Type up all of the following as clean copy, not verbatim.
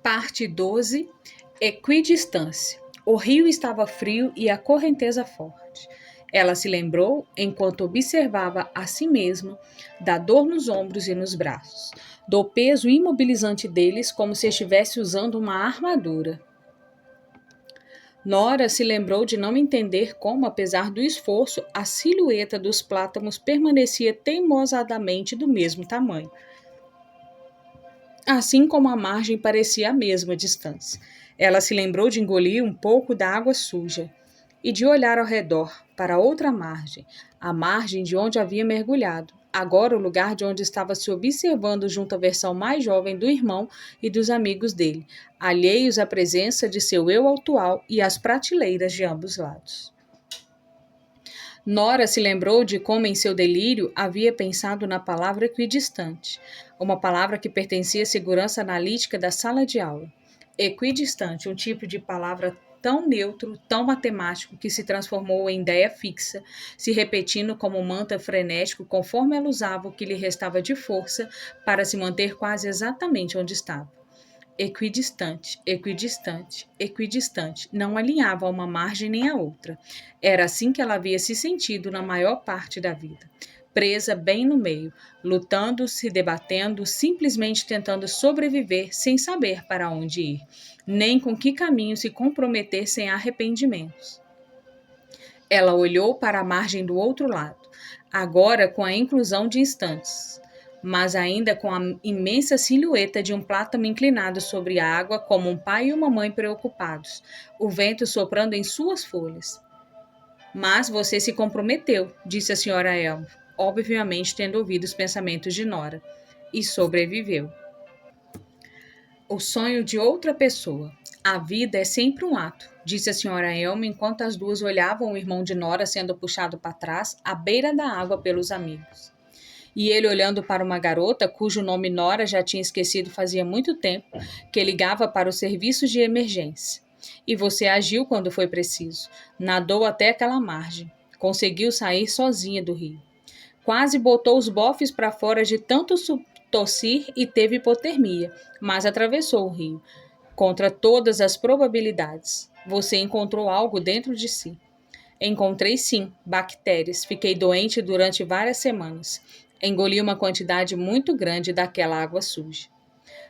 Parte 12. Equidistância. O rio estava frio e a correnteza forte. Ela se lembrou, enquanto observava a si mesma, da dor nos ombros e nos braços, do peso imobilizante deles como se estivesse usando uma armadura. Nora se lembrou de não entender como, apesar do esforço, a silhueta dos plátamos permanecia teimosamente do mesmo tamanho, assim como a margem parecia a mesma distância. Ela se lembrou de engolir um pouco da água suja e de olhar ao redor, para outra margem, a margem de onde havia mergulhado, agora o lugar de onde estava se observando junto à versão mais jovem do irmão e dos amigos dele, alheios à presença de seu eu atual e às prateleiras de ambos lados. Nora se lembrou de como, em seu delírio, havia pensado na palavra equidistante, uma palavra que pertencia à segurança analítica da sala de aula. Equidistante, um tipo de palavra tão neutro, tão matemático, que se transformou em ideia fixa, se repetindo como um mantra frenético conforme ela usava o que lhe restava de força para se manter quase exatamente onde estava. Equidistante, equidistante, equidistante, não alinhava a uma margem nem a outra. Era assim que ela havia se sentido na maior parte da vida. Presa bem no meio, lutando, se debatendo, simplesmente tentando sobreviver sem saber para onde ir, nem com que caminho se comprometer sem arrependimentos. Ela olhou para a margem do outro lado, agora com a inclusão de instantes, mas ainda com a imensa silhueta de um plátano inclinado sobre a água, como um pai e uma mãe preocupados, o vento soprando em suas folhas. Mas você se comprometeu, disse a senhora Elmo, obviamente tendo ouvido os pensamentos de Nora, e sobreviveu. O sonho de outra pessoa. A vida é sempre um ato, disse a senhora Elma enquanto as duas olhavam o irmão de Nora sendo puxado para trás, à beira da água pelos amigos. E ele olhando para uma garota, cujo nome Nora já tinha esquecido fazia muito tempo, que ligava para os serviços de emergência. E você agiu quando foi preciso. Nadou até aquela margem. Conseguiu sair sozinha do rio. Quase botou os bofes para fora de tanto tossir e teve hipotermia, mas atravessou o rio. Contra todas as probabilidades, você encontrou algo dentro de si. Encontrei sim, bactérias. Fiquei doente durante várias semanas. Engoli uma quantidade muito grande daquela água suja.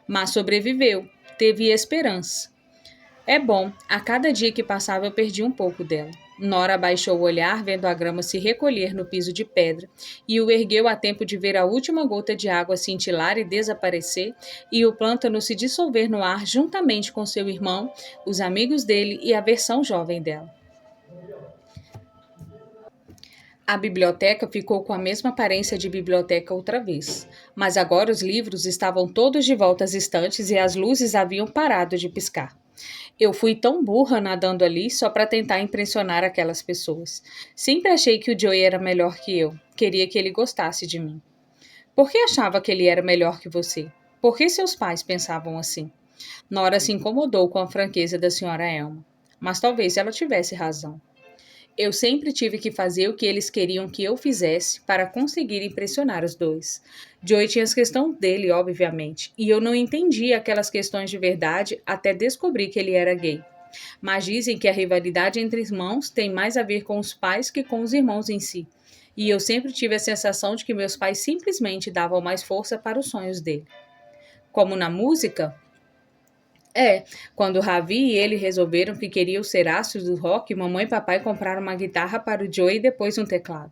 Mas sobreviveu. Teve esperança. É bom, a cada dia que passava eu perdi um pouco dela. Nora abaixou o olhar, vendo a grama se recolher no piso de pedra, e o ergueu a tempo de ver a última gota de água cintilar e desaparecer, e o plântano se dissolver no ar juntamente com seu irmão, os amigos dele e a versão jovem dela. A biblioteca ficou com a mesma aparência de biblioteca outra vez, mas agora os livros estavam todos de volta às estantes e as luzes haviam parado de piscar. Eu fui tão burra nadando ali só para tentar impressionar aquelas pessoas. Sempre achei que o Joey era melhor que eu. Queria que ele gostasse de mim. Por que achava que ele era melhor que você? Por que seus pais pensavam assim? Nora se incomodou com a franqueza da senhora Elma. Mas talvez ela tivesse razão. Eu sempre tive que fazer o que eles queriam que eu fizesse para conseguir impressionar os dois. Joey tinha as questões dele, obviamente, e eu não entendia aquelas questões de verdade até descobrir que ele era gay. Mas dizem que a rivalidade entre irmãos tem mais a ver com os pais que com os irmãos em si. E eu sempre tive a sensação de que meus pais simplesmente davam mais força para os sonhos dele. Como na música, quando Ravi e ele resolveram que queriam ser astros do rock, mamãe e papai compraram uma guitarra para o Joey e depois um teclado.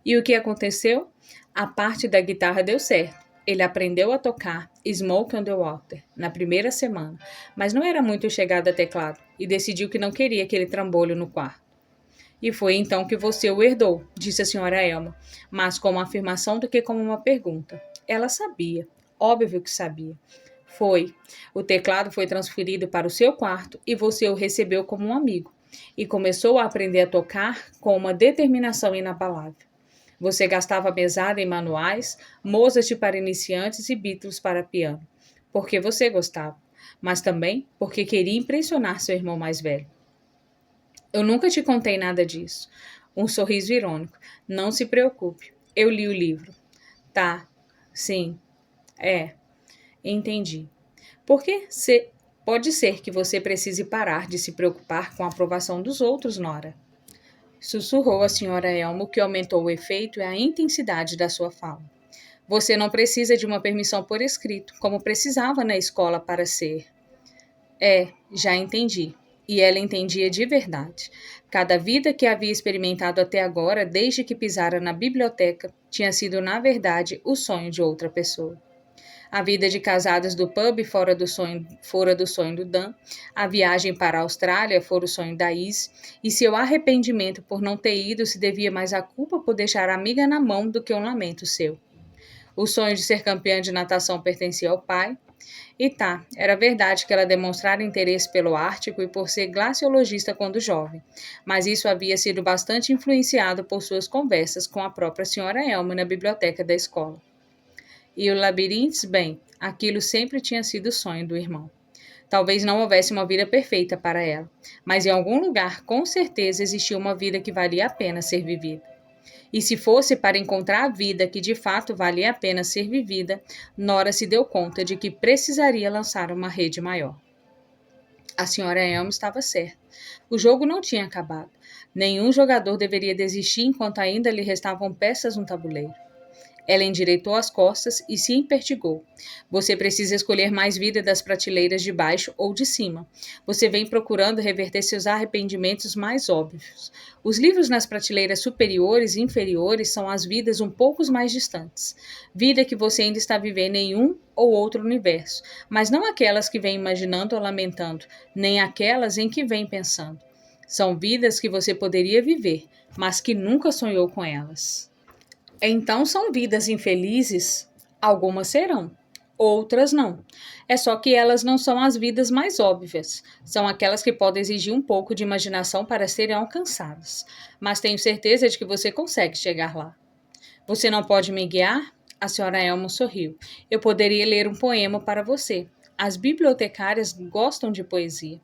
E o que aconteceu? A parte da guitarra deu certo. Ele aprendeu a tocar Smoke on the Water na primeira semana, mas não era muito chegado a teclado e decidiu que não queria aquele trambolho no quarto. E foi então que você o herdou, disse a senhora Elma, mas com uma afirmação do que como uma pergunta. Ela sabia, óbvio que sabia. Foi. O teclado foi transferido para o seu quarto e você o recebeu como um amigo. E começou a aprender a tocar com uma determinação inabalável. Você gastava mesada em manuais, Mozart para iniciantes e Beatles para piano. Porque você gostava, mas também porque queria impressionar seu irmão mais velho. Eu nunca te contei nada disso. Um sorriso irônico. Não se preocupe. Eu li o livro. Tá. Sim. É. Entendi. Porque pode ser que você precise parar de se preocupar com a aprovação dos outros, Nora. Sussurrou a senhora Elmo, que aumentou o efeito e a intensidade da sua fala. Você não precisa de uma permissão por escrito, como precisava na escola para ser. Já entendi. E ela entendia de verdade. Cada vida que havia experimentado até agora, desde que pisara na biblioteca, tinha sido, na verdade, o sonho de outra pessoa. A vida de casados do pub fora do sonho do Dan, a viagem para a Austrália fora o sonho da Izzy, e seu arrependimento por não ter ido se devia mais à culpa por deixar a amiga na mão do que um lamento seu. O sonho de ser campeã de natação pertencia ao pai. E tá, era verdade que ela demonstrara interesse pelo Ártico e por ser glaciologista quando jovem, mas isso havia sido bastante influenciado por suas conversas com a própria senhora Elma na biblioteca da escola. E o labirintos, bem, aquilo sempre tinha sido o sonho do irmão. Talvez não houvesse uma vida perfeita para ela, mas em algum lugar, com certeza, existia uma vida que valia a pena ser vivida. E se fosse para encontrar a vida que de fato valia a pena ser vivida, Nora se deu conta de que precisaria lançar uma rede maior. A senhora Elmo estava certa. O jogo não tinha acabado. Nenhum jogador deveria desistir enquanto ainda lhe restavam peças no tabuleiro. Ela endireitou as costas e se empertigou. Você precisa escolher mais vida das prateleiras de baixo ou de cima. Você vem procurando reverter seus arrependimentos mais óbvios. Os livros nas prateleiras superiores e inferiores são as vidas um pouco mais distantes. Vida que você ainda está vivendo em um ou outro universo, mas não aquelas que vem imaginando ou lamentando, nem aquelas em que vem pensando. São vidas que você poderia viver, mas que nunca sonhou com elas. Então são vidas infelizes? Algumas serão, outras não. É só que elas não são as vidas mais óbvias. São aquelas que podem exigir um pouco de imaginação para serem alcançadas. Mas tenho certeza de que você consegue chegar lá. Você não pode me guiar? A senhora Elmo sorriu. Eu poderia ler um poema para você. As bibliotecárias gostam de poesia.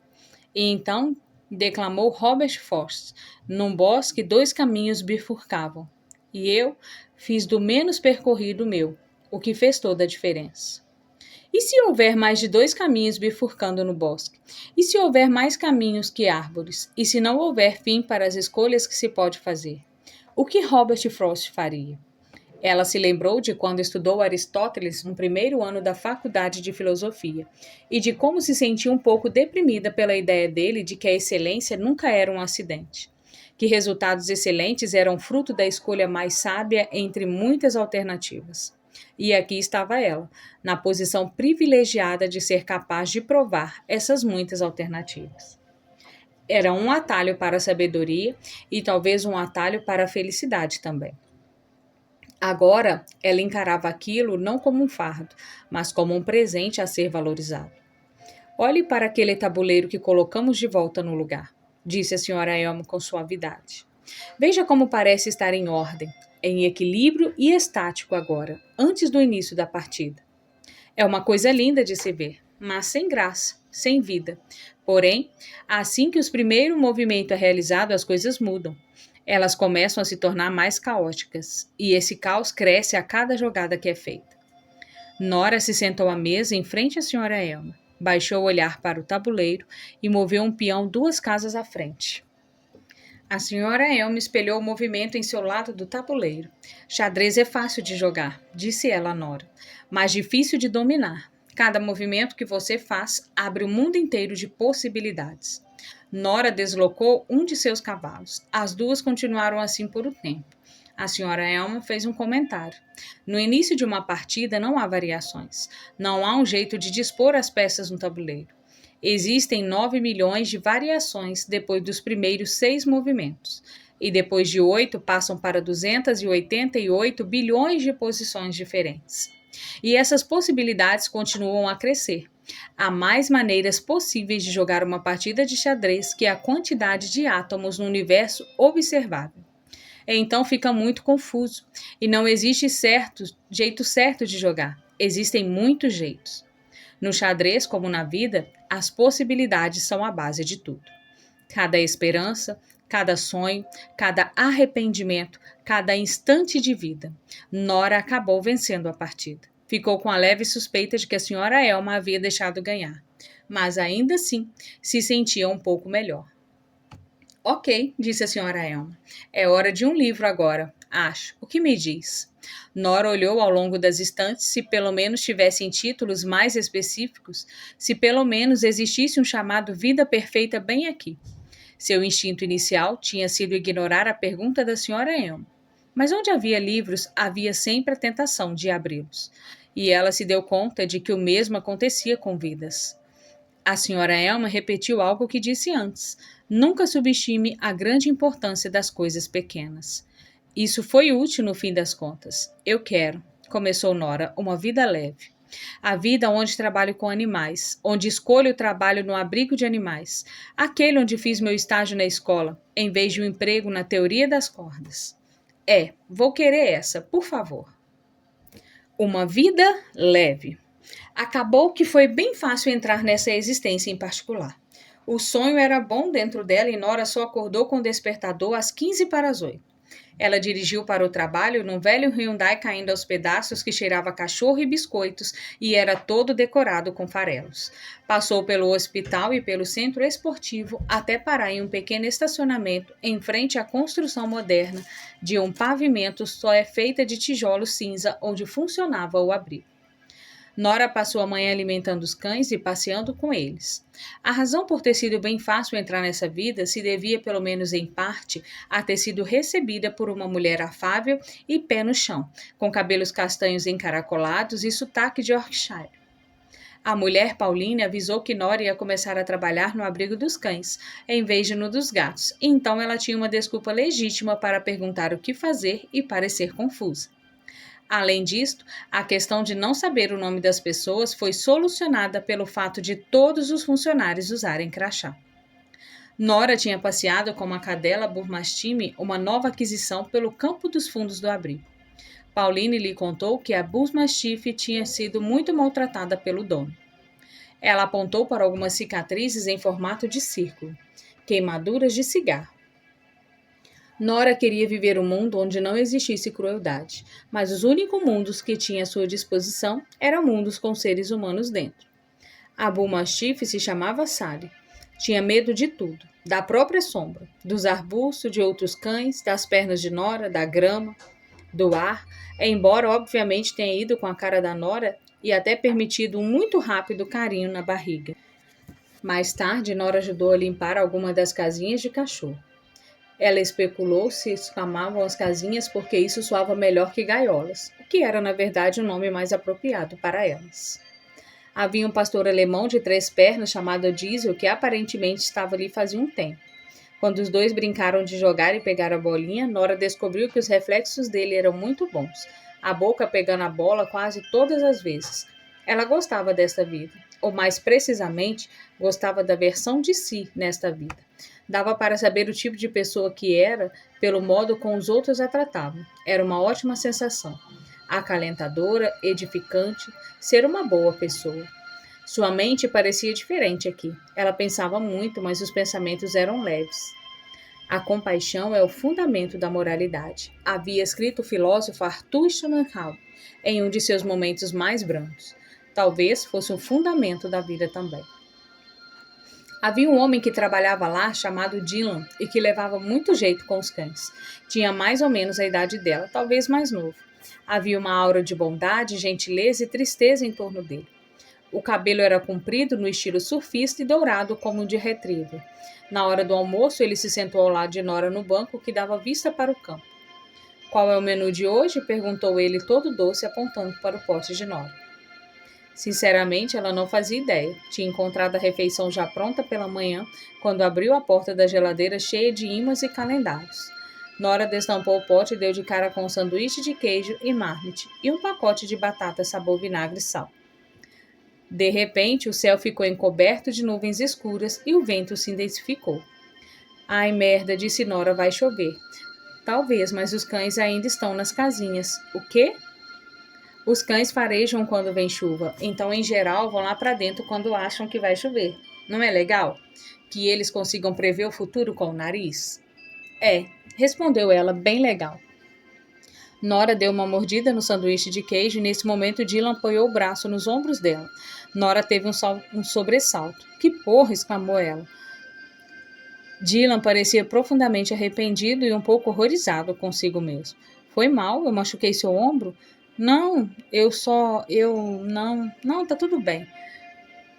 E então declamou Robert Frost. Num bosque, 2 caminhos bifurcavam. E eu fiz do menos percorrido o meu, o que fez toda a diferença. E se houver mais de 2 caminhos bifurcando no bosque? E se houver mais caminhos que árvores? E se não houver fim para as escolhas que se pode fazer? O que Robert Frost faria? Ela se lembrou de quando estudou Aristóteles no primeiro ano da faculdade de filosofia e de como se sentia um pouco deprimida pela ideia dele de que a excelência nunca era um acidente, que resultados excelentes eram fruto da escolha mais sábia entre muitas alternativas. E aqui estava ela, na posição privilegiada de ser capaz de provar essas muitas alternativas. Era um atalho para a sabedoria e talvez um atalho para a felicidade também. Agora, ela encarava aquilo não como um fardo, mas como um presente a ser valorizado. Olhe para aquele tabuleiro que colocamos de volta no lugar, disse a senhora Elmo com suavidade. Veja como parece estar em ordem, em equilíbrio e estático agora, antes do início da partida. É uma coisa linda de se ver, mas sem graça, sem vida. Porém, assim que o primeiro movimento é realizado, as coisas mudam. Elas começam a se tornar mais caóticas, e esse caos cresce a cada jogada que é feita. Nora se sentou à mesa em frente à senhora Elma, baixou o olhar para o tabuleiro e moveu um peão 2 casas à frente. A senhora Elma espelhou o movimento em seu lado do tabuleiro. Xadrez é fácil de jogar, disse ela a Nora, mas difícil de dominar. Cada movimento que você faz abre o mundo inteiro de possibilidades. Nora deslocou um de seus cavalos. As 2 continuaram assim por um tempo. A senhora Elma fez um comentário. No início de uma partida não há variações. Não há um jeito de dispor as peças no tabuleiro. Existem 9 milhões de variações depois dos primeiros 6 movimentos. E depois de 8 passam para 288 bilhões de posições diferentes. E essas possibilidades continuam a crescer. Há mais maneiras possíveis de jogar uma partida de xadrez que a quantidade de átomos no universo observável. Então fica muito confuso e não existe jeito certo de jogar. Existem muitos jeitos. No xadrez, como na vida, as possibilidades são a base de tudo. Cada esperança, cada sonho, cada arrependimento, cada instante de vida. Nora acabou vencendo a partida. Ficou com a leve suspeita de que a senhora Elma havia deixado ganhar, mas ainda assim se sentia um pouco melhor. Ok, disse a senhora Elma. É hora de um livro agora, acho. O que me diz? Nora olhou ao longo das estantes se pelo menos tivessem títulos mais específicos, se pelo menos existisse um chamado Vida Perfeita bem aqui. Seu instinto inicial tinha sido ignorar a pergunta da senhora Elma. Mas onde havia livros, havia sempre a tentação de abri-los. E ela se deu conta de que o mesmo acontecia com vidas. A senhora Elma repetiu algo que disse antes. Nunca subestime a grande importância das coisas pequenas. Isso foi útil no fim das contas. Eu quero, começou Nora, uma vida leve. A vida onde trabalho com animais, onde escolho o trabalho no abrigo de animais, aquele onde fiz meu estágio na escola, em vez de um emprego na teoria das cordas. Vou querer essa, por favor. Uma vida leve. Acabou que foi bem fácil entrar nessa existência em particular. O sonho era bom dentro dela e Nora só acordou com o despertador às 7:15. Ela dirigiu para o trabalho num velho Hyundai caindo aos pedaços que cheirava a cachorro e biscoitos e era todo decorado com farelos. Passou pelo hospital e pelo centro esportivo até parar em um pequeno estacionamento em frente à construção moderna de um pavimento só feita de tijolo cinza onde funcionava o abrigo. Nora passou a manhã alimentando os cães e passeando com eles. A razão por ter sido bem fácil entrar nessa vida se devia, pelo menos em parte, a ter sido recebida por uma mulher afável e pé no chão, com cabelos castanhos encaracolados e sotaque de Yorkshire. A mulher Pauline avisou que Nora ia começar a trabalhar no abrigo dos cães, em vez de no dos gatos, e então ela tinha uma desculpa legítima para perguntar o que fazer e parecer confusa. Além disto, a questão de não saber o nome das pessoas foi solucionada pelo fato de todos os funcionários usarem crachá. Nora tinha passeado com uma cadela Burmastime, uma nova aquisição, pelo campo dos fundos do abrigo. Pauline lhe contou que a Burmastiff tinha sido muito maltratada pelo dono. Ela apontou para algumas cicatrizes em formato de círculo, queimaduras de cigarro. Nora queria viver um mundo onde não existisse crueldade, mas os únicos mundos que tinha à sua disposição eram mundos com seres humanos dentro. A Bull Mastiff se chamava Sally. Tinha medo de tudo, da própria sombra, dos arbustos, de outros cães, das pernas de Nora, da grama, do ar, embora obviamente tenha ido com a cara da Nora e até permitido um muito rápido carinho na barriga. Mais tarde, Nora ajudou a limpar alguma das casinhas de cachorro. Ela especulou se chamavam as casinhas porque isso soava melhor que gaiolas, o que era, na verdade, o nome mais apropriado para elas. Havia um pastor alemão de 3 pernas chamado Diesel que aparentemente estava ali fazia um tempo. Quando os dois brincaram de jogar e pegar a bolinha, Nora descobriu que os reflexos dele eram muito bons, a boca pegando a bola quase todas as vezes. Ela gostava desta vida, ou mais precisamente, gostava da versão de si nesta vida. Dava para saber o tipo de pessoa que era pelo modo como os outros a tratavam. Era uma ótima sensação. Acalentadora, edificante, ser uma boa pessoa. Sua mente parecia diferente aqui. Ela pensava muito, mas os pensamentos eram leves. A compaixão é o fundamento da moralidade, havia escrito o filósofo Arthur Schopenhauer em um de seus momentos mais brandos. Talvez fosse o fundamento da vida também. Havia um homem que trabalhava lá chamado Dylan e que levava muito jeito com os cães. Tinha mais ou menos a idade dela, talvez mais novo. Havia uma aura de bondade, gentileza e tristeza em torno dele. O cabelo era comprido no estilo surfista e dourado como o de retriever. Na hora do almoço, ele se sentou ao lado de Nora no banco que dava vista para o campo. "Qual é o menu de hoje?" perguntou ele todo doce, apontando para o pote de Nora. Sinceramente, ela não fazia ideia. Tinha encontrado a refeição já pronta pela manhã, quando abriu a porta da geladeira cheia de ímãs e calendários. Nora destampou o pote e deu de cara com um sanduíche de queijo e marmite e um pacote de batata sabor vinagre e sal. De repente, o céu ficou encoberto de nuvens escuras e o vento se intensificou. "Ai, merda", disse Nora, "vai chover." "Talvez, mas os cães ainda estão nas casinhas." "O quê?" "Os cães farejam quando vem chuva, então, em geral, vão lá para dentro quando acham que vai chover. Não é legal? Que eles consigam prever o futuro com o nariz?" "É", respondeu ela, "bem legal." Nora deu uma mordida no sanduíche de queijo e nesse momento Dylan apoiou o braço nos ombros dela. Nora teve um sobressalto. Que porra! Exclamou ela. Dylan parecia profundamente arrependido e um pouco horrorizado consigo mesmo. Foi mal? Eu machuquei seu ombro? Não, Não, tá tudo bem.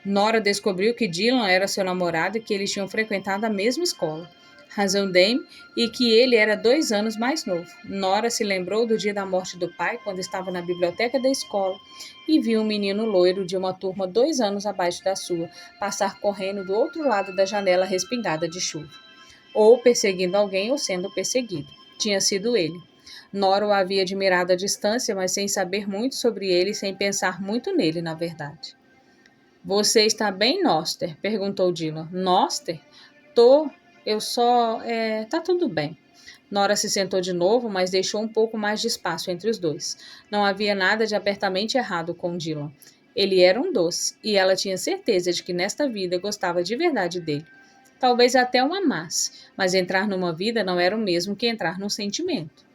Nora descobriu que Dylan era seu namorado e que eles tinham frequentado a mesma escola, Razão Dame, e que ele era 2 anos mais novo. Nora se lembrou do dia da morte do pai, quando estava na biblioteca da escola, e viu um menino loiro de uma turma 2 anos abaixo da sua, passar correndo do outro lado da janela respingada de chuva. Ou perseguindo alguém ou sendo perseguido. Tinha sido ele. Nora o havia admirado à distância, mas sem saber muito sobre ele e sem pensar muito nele, na verdade. Você está bem, Noster? Perguntou Dylan. Noster? Tô. Eu só. Tá tudo bem. Nora se sentou de novo, mas deixou um pouco mais de espaço entre os dois. Não havia nada de abertamente errado com Dylan. Ele era um doce, e ela tinha certeza de que nesta vida gostava de verdade dele. Talvez até o amasse, mas entrar numa vida não era o mesmo que entrar num sentimento.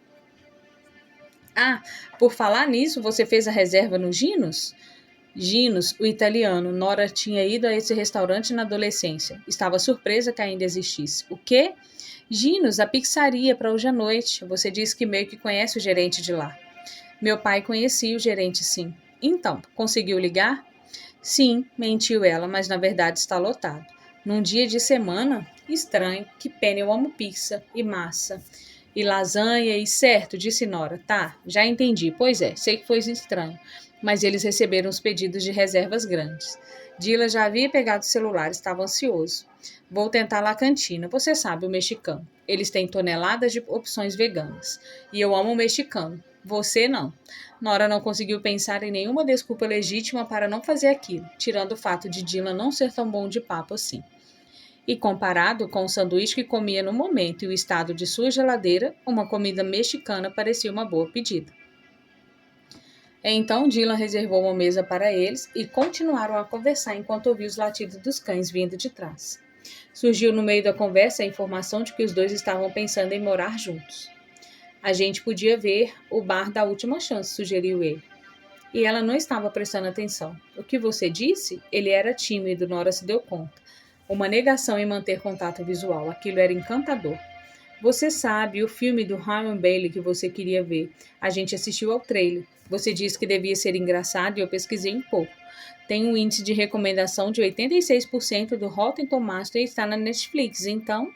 Ah, por falar nisso, você fez a reserva no Ginos? Ginos, o italiano. Nora tinha ido a esse restaurante na adolescência. Estava surpresa que ainda existisse. O quê? Ginos, a pizzaria para hoje à noite. Você disse que meio que conhece o gerente de lá. Meu pai conhecia o gerente, sim. Então, conseguiu ligar? Sim, mentiu ela, mas na verdade está lotado. Num dia de semana? Estranho. Que pena, eu amo pizza e massa. E lasanha, e certo, disse Nora. Tá, já entendi. Pois é, sei que foi estranho. Mas eles receberam os pedidos de reservas grandes. Dila já havia pegado o celular, estava ansioso. Vou tentar lá a cantina. Você sabe, o mexicano. Eles têm toneladas de opções veganas. E eu amo o mexicano. Você não. Nora não conseguiu pensar em nenhuma desculpa legítima para não fazer aquilo, tirando o fato de Dylan não ser tão bom de papo assim. E comparado com o sanduíche que comia no momento e o estado de sua geladeira, uma comida mexicana parecia uma boa pedida. Então Dylan reservou uma mesa para eles e continuaram a conversar enquanto ouvia os latidos dos cães vindo de trás. Surgiu no meio da conversa a informação de que os dois estavam pensando em morar juntos. A gente podia ver o bar da última chance, sugeriu ele. E ela não estava prestando atenção. O que você disse? Ele era tímido, Nora se deu conta. Uma negação em manter contato visual. Aquilo era encantador. Você sabe, o filme do Ryan Bailey que você queria ver. A gente assistiu ao trailer. Você disse que devia ser engraçado e eu pesquisei um pouco. Tem um índice de recomendação de 86% do Rotten Tomatoes e está na Netflix, então...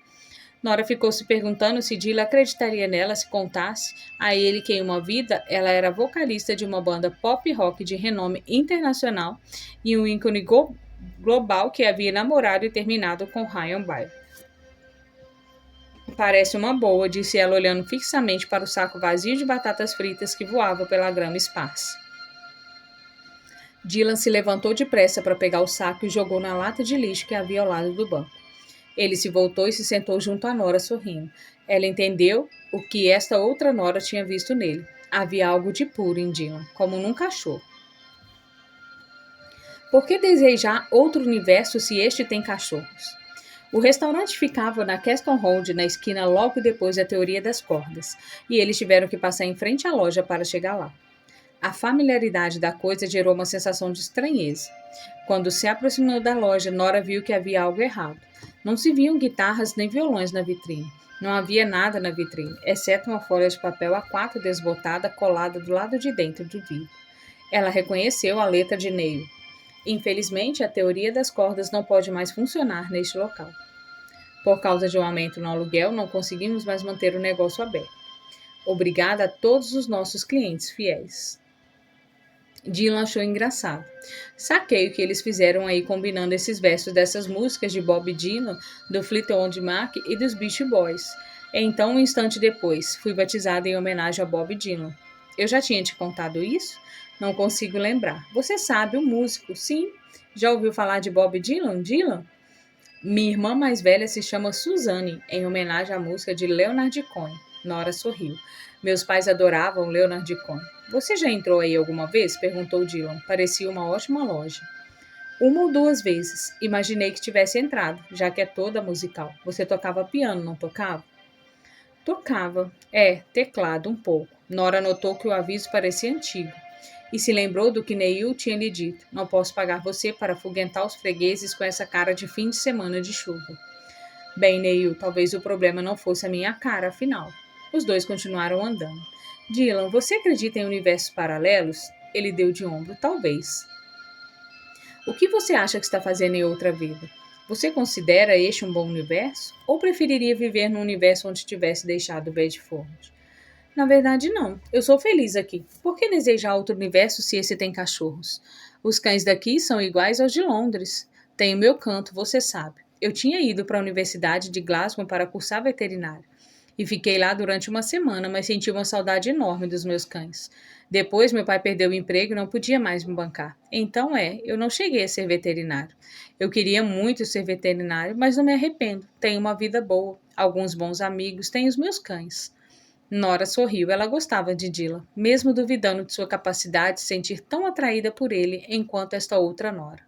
Nora ficou se perguntando se Dylan acreditaria nela se contasse a ele que em uma vida ela era vocalista de uma banda pop rock de renome internacional e um ícone global que havia namorado e terminado com Ryan Bailey. Parece uma boa, disse ela olhando fixamente para o saco vazio de batatas fritas que voava pela grama esparsa. Dylan se levantou depressa para pegar o saco e jogou na lata de lixo que havia ao lado do banco. Ele se voltou e se sentou junto a Nora, sorrindo. Ela entendeu o que esta outra Nora tinha visto nele. Havia algo de puro em Dylan, como num cachorro. Por que desejar outro universo se este tem cachorros? O restaurante ficava na Keston Road, na esquina logo depois da teoria das cordas, e eles tiveram que passar em frente à loja para chegar lá. A familiaridade da coisa gerou uma sensação de estranheza. Quando se aproximou da loja, Nora viu que havia algo errado. Não se viam guitarras nem violões na vitrine. Não havia nada na vitrine, exceto uma folha de papel A4 desbotada colada do lado de dentro do vidro. Ela reconheceu a letra de Neil. Infelizmente, a teoria das cordas não pode mais funcionar neste local. Por causa de um aumento no aluguel, não conseguimos mais manter o negócio aberto. Obrigada a todos os nossos clientes fiéis. Dylan achou engraçado. Saquei o que eles fizeram aí combinando esses versos dessas músicas de Bob Dylan, do Fleetwood Mac e dos Beach Boys. Então, um instante depois, fui batizada em homenagem a Bob Dylan. Eu já tinha te contado isso? Não consigo lembrar. Você sabe, o músico, sim. Já ouviu falar de Bob Dylan? Dylan? Minha irmã mais velha se chama Suzanne, em homenagem à música de Leonard Cohen. Nora sorriu. Meus pais adoravam Leonard Cohen. Você já entrou aí alguma vez? Perguntou Dylan. Parecia uma ótima loja. Uma ou duas vezes. Imaginei que tivesse entrado, já que é toda musical. Você tocava piano, não tocava? Tocava. Teclado, um pouco. Nora notou que o aviso parecia antigo e se lembrou do que Neil tinha lhe dito. Não posso pagar você para afugentar os fregueses com essa cara de fim de semana de chuva. Bem, Neil, talvez o problema não fosse a minha cara, afinal. Os dois continuaram andando. Dylan, você acredita em universos paralelos? Ele deu de ombro. Talvez. O que você acha que está fazendo em outra vida? Você considera este um bom universo? Ou preferiria viver num universo onde tivesse deixado Bedford? Na verdade, não. Eu sou feliz aqui. Por que desejar outro universo se esse tem cachorros? Os cães daqui são iguais aos de Londres. Tenho meu canto, você sabe. Eu tinha ido para a Universidade de Glasgow para cursar veterinário. E fiquei lá durante uma semana, mas senti uma saudade enorme dos meus cães. Depois, meu pai perdeu o emprego e não podia mais me bancar. Então, eu não cheguei a ser veterinário. Eu queria muito ser veterinário, mas não me arrependo. Tenho uma vida boa, alguns bons amigos, tenho os meus cães. Nora sorriu. Ela gostava de Dylan, mesmo duvidando de sua capacidade de se sentir tão atraída por ele enquanto esta outra Nora.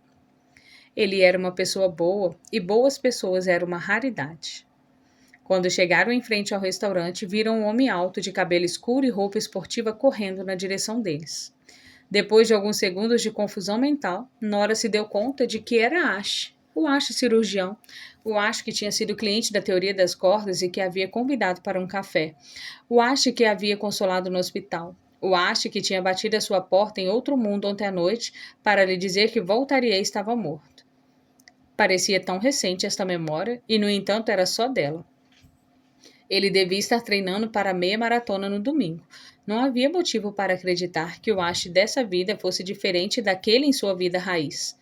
Ele era uma pessoa boa e boas pessoas eram uma raridade. Quando chegaram em frente ao restaurante, viram um homem alto de cabelo escuro e roupa esportiva correndo na direção deles. Depois de alguns segundos de confusão mental, Nora se deu conta de que era Ash, o Ash cirurgião, o Ash que tinha sido cliente da teoria das cordas e que havia convidado para um café, o Ash que havia consolado no hospital, o Ash que tinha batido a sua porta em outro mundo ontem à noite para lhe dizer que voltaria e estava morto. Parecia tão recente esta memória e, no entanto, era só dela. Ele devia estar treinando para a meia maratona no domingo. Não havia motivo para acreditar que o Ash dessa vida fosse diferente daquele em sua vida raiz.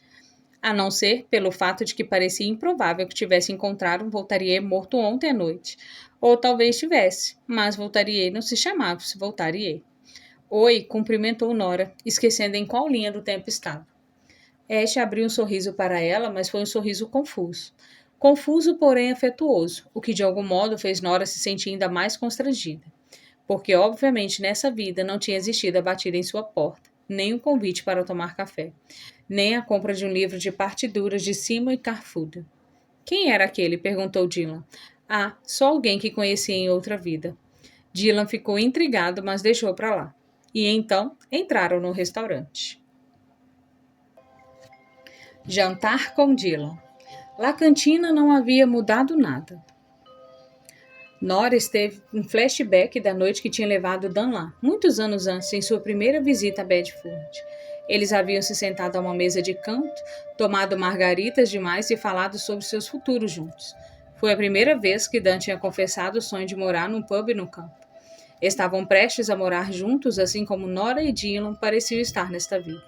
A não ser pelo fato de que parecia improvável que tivesse encontrado um Voltaire morto ontem à noite. Ou talvez tivesse, mas Voltaire não se chamava Voltaire. Oi, cumprimentou Nora, esquecendo em qual linha do tempo estava. Ash abriu um sorriso para ela, mas foi um sorriso confuso. Confuso, porém afetuoso, o que de algum modo fez Nora se sentir ainda mais constrangida. Porque, obviamente, nessa vida não tinha existido a batida em sua porta, nem um convite para tomar café, nem a compra de um livro de partiduras de Simon e Carfuda. Quem era aquele? Perguntou Dylan. Ah, só alguém que conhecia em outra vida. Dylan ficou intrigado, mas deixou para lá. E então entraram no restaurante. Jantar com Dylan. La Cantina não havia mudado nada. Nora esteve um flashback da noite que tinha levado Dan lá, muitos anos antes, em sua primeira visita a Bedford. Eles haviam se sentado a uma mesa de canto, tomado margaritas demais e falado sobre seus futuros juntos. Foi a primeira vez que Dan tinha confessado o sonho de morar num pub no campo. Estavam prestes a morar juntos, assim como Nora e Dylan pareciam estar nesta vida.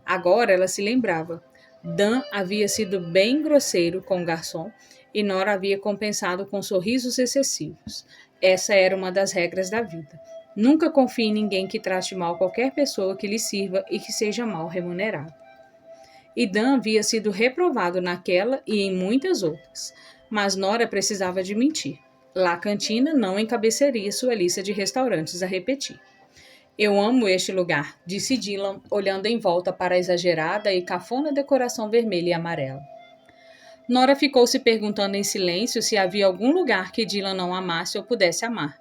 Agora ela se lembrava. Dan havia sido bem grosseiro com o garçom e Nora havia compensado com sorrisos excessivos. Essa era uma das regras da vida. Nunca confie em ninguém que trate mal qualquer pessoa que lhe sirva e que seja mal remunerado. E Dan havia sido reprovado naquela e em muitas outras, mas Nora precisava de mentir. La Cantina não encabeçaria sua lista de restaurantes a repetir. Eu amo este lugar, disse Dylan, olhando em volta para a exagerada e cafona decoração vermelha e amarela. Nora ficou se perguntando em silêncio se havia algum lugar que Dylan não amasse ou pudesse amar.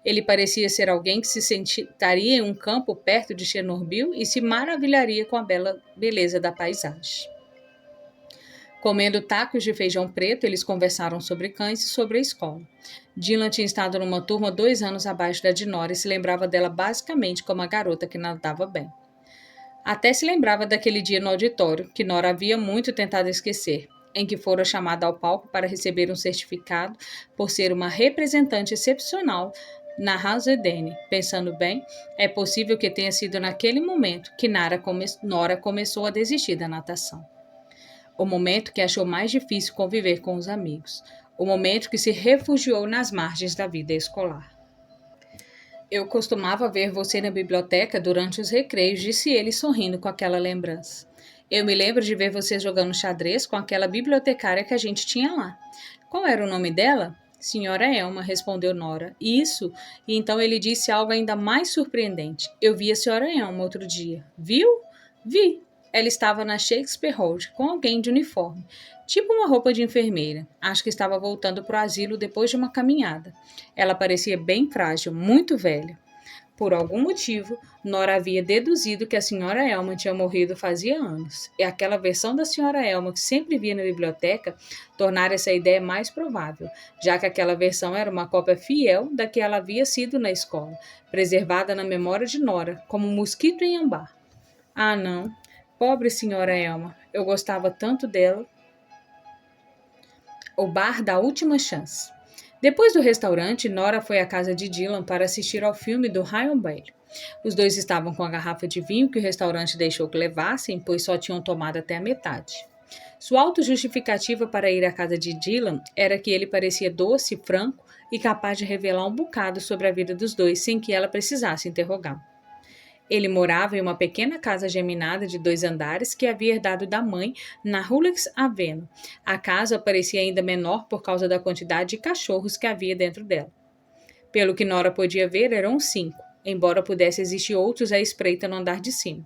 Ele parecia ser alguém que se sentaria em um campo perto de Chernobyl e se maravilharia com a bela beleza da paisagem. Comendo tacos de feijão preto, eles conversaram sobre cães e sobre a escola. Dylan tinha estado numa turma 2 anos abaixo da de Nora e se lembrava dela basicamente como a garota que nadava bem. Até se lembrava daquele dia no auditório, que Nora havia muito tentado esquecer, em que fora chamada ao palco para receber um certificado por ser uma representante excepcional na Hasedene. Pensando bem, é possível que tenha sido naquele momento que Nora começou a desistir da natação. O momento que achou mais difícil conviver com os amigos. O momento que se refugiou nas margens da vida escolar. Eu costumava ver você na biblioteca durante os recreios, disse ele sorrindo com aquela lembrança. Eu me lembro de ver você jogando xadrez com aquela bibliotecária que a gente tinha lá. Qual era o nome dela? Senhora Elma, respondeu Nora. Isso? E então ele disse algo ainda mais surpreendente. Eu vi a senhora Elma outro dia. Viu? Vi. Ela estava na Shakespeare Road com alguém de uniforme, tipo uma roupa de enfermeira. Acho que estava voltando para o asilo depois de uma caminhada. Ela parecia bem frágil, muito velha. Por algum motivo, Nora havia deduzido que a Sra. Elma tinha morrido fazia anos, e aquela versão da Sra. Elma que sempre via na biblioteca tornara essa ideia mais provável, já que aquela versão era uma cópia fiel da que ela havia sido na escola, preservada na memória de Nora, como um mosquito em ambar. Ah, não! Pobre Sra. Elma, eu gostava tanto dela. O bar da última chance. Depois do restaurante, Nora foi à casa de Dylan para assistir ao filme do Ryan Bailey. Os dois estavam com a garrafa de vinho que o restaurante deixou que levassem, pois só tinham tomado até a metade. Sua autojustificativa para ir à casa de Dylan era que ele parecia doce, franco e capaz de revelar um bocado sobre a vida dos dois sem que ela precisasse interrogá-lo. Ele morava em uma pequena casa geminada de 2 andares que havia herdado da mãe na Hulex Avenue. A casa parecia ainda menor por causa da quantidade de cachorros que havia dentro dela. Pelo que Nora podia ver, eram 5, embora pudesse existir outros à espreita no andar de cima.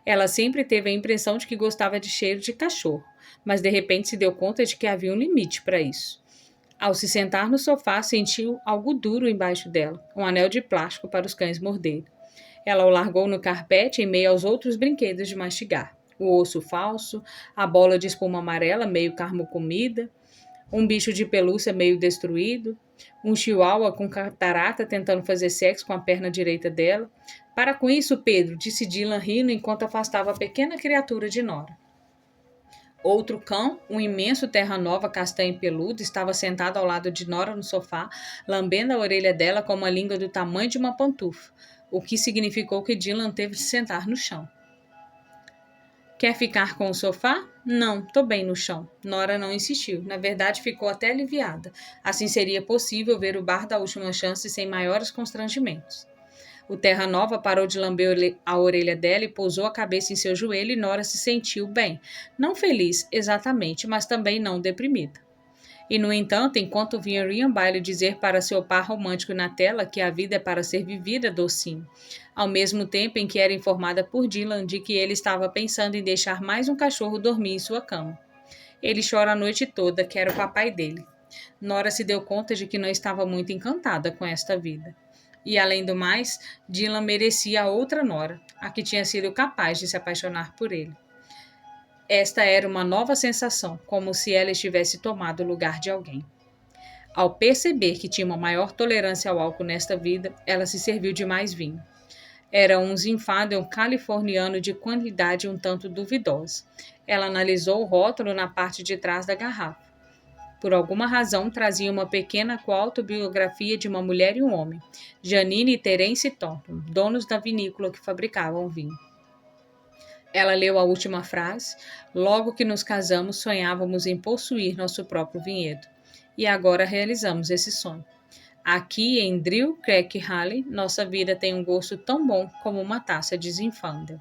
Ela sempre teve a impressão de que gostava de cheiro de cachorro, mas de repente se deu conta de que havia um limite para isso. Ao se sentar no sofá, sentiu algo duro embaixo dela, um anel de plástico para os cães morderem. Ela o largou no carpete em meio aos outros brinquedos de mastigar. O osso falso, a bola de espuma amarela meio carmo-comida, um bicho de pelúcia meio destruído, um chihuahua com catarata tentando fazer sexo com a perna direita dela. Para com isso, Pedro, disse Dylan rindo enquanto afastava a pequena criatura de Nora. Outro cão, um imenso terra-nova castanho e peludo, estava sentado ao lado de Nora no sofá, lambendo a orelha dela com uma língua do tamanho de uma pantufa, o que significou que Dylan teve de sentar no chão. Quer ficar com o sofá? Não, tô bem no chão. Nora não insistiu. Na verdade, ficou até aliviada. Assim seria possível ver o bar da última chance sem maiores constrangimentos. O Terra Nova parou de lamber a orelha dela e pousou a cabeça em seu joelho e Nora se sentiu bem. Não feliz, exatamente, mas também não deprimida. E, no entanto, enquanto via Ryan Bailey dizer para seu par romântico na tela que a vida é para ser vivida docinho, ao mesmo tempo em que era informada por Dylan de que ele estava pensando em deixar mais um cachorro dormir em sua cama. Ele chora a noite toda, quer o papai dele. Nora se deu conta de que não estava muito encantada com esta vida. E, além do mais, Dylan merecia a outra Nora, a que tinha sido capaz de se apaixonar por ele. Esta era uma nova sensação, como se ela estivesse tomado o lugar de alguém. Ao perceber que tinha uma maior tolerância ao álcool nesta vida, ela se serviu de mais vinho. Era um Zinfandel californiano de qualidade um tanto duvidosa. Ela analisou o rótulo na parte de trás da garrafa. Por alguma razão, trazia uma pequena autobiografia de uma mulher e um homem, Janine e Terence Thornton, donos da vinícola que fabricavam vinho. Ela leu a última frase. Logo que nos casamos, sonhávamos em possuir nosso próprio vinhedo. E agora realizamos esse sonho. Aqui em Drill Creek Halley, nossa vida tem um gosto tão bom como uma taça de Zinfandel.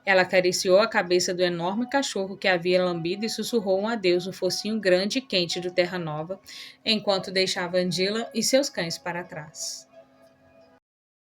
Ela acariciou a cabeça do enorme cachorro que havia lambido e sussurrou um adeus no focinho grande e quente do Terra Nova, enquanto deixava Dylan e seus cães para trás.